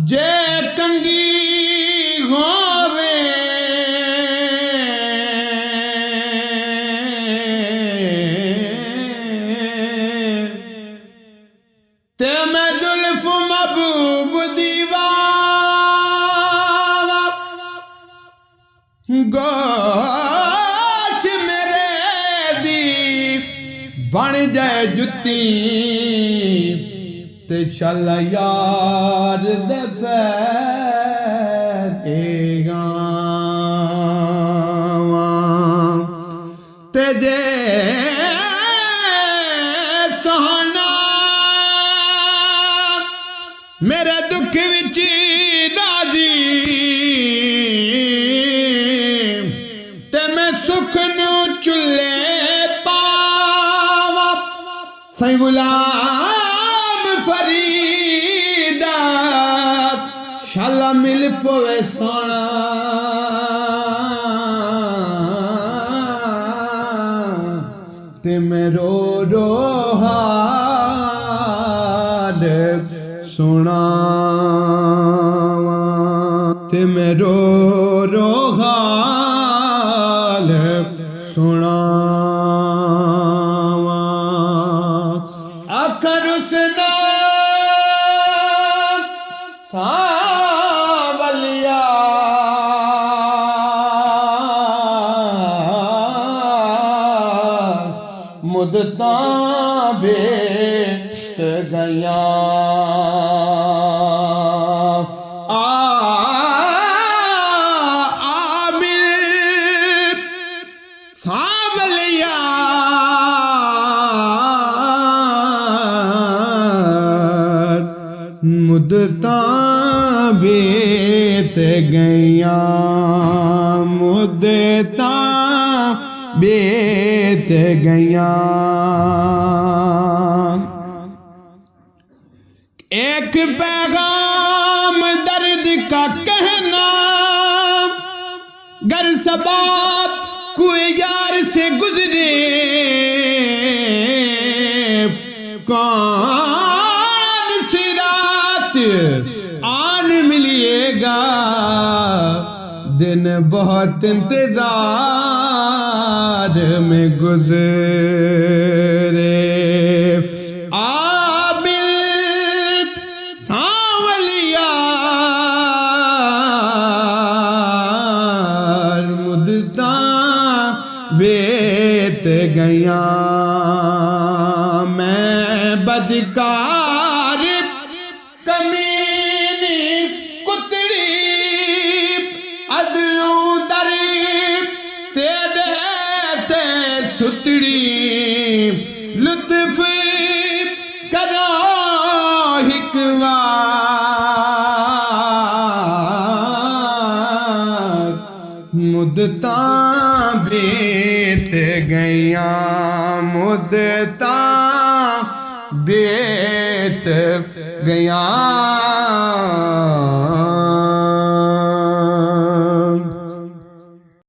जे कंगी होवे ते मैं जुल्फ महबूब दीवाना गोश मेरे दी बन जाए जुत्ती ते शाला यार दे पैर गावां ते जे सोहना मेरे दुख विच राजी ते मैं सुख नू चुल्ले पावा सही गुलाम फरीदा शाला मिल पवे सोना ते मैं रो रो हाल सुनावा ते मैं रो रो हाल सुनावा आखर उसना सावलिया मुद्दता बेत गया सावलिया मुद्दता बेत गया मुद्दता बेत गया एक पैगाम दर्द का कहना गर सबाब कोई यार से गुजरे कौन सी रात आन मिलिएगा दिन बहुत इंतजार में गुजरे आबिल सांवलिया मुद्दता बेत गया मैं बदकार कमीनी कुतड़ी अदलू दरी तेरे ते सुतड़ी लुत्फ करो हिकवार मुद्दता बेत गया मुद्दता बेत गया।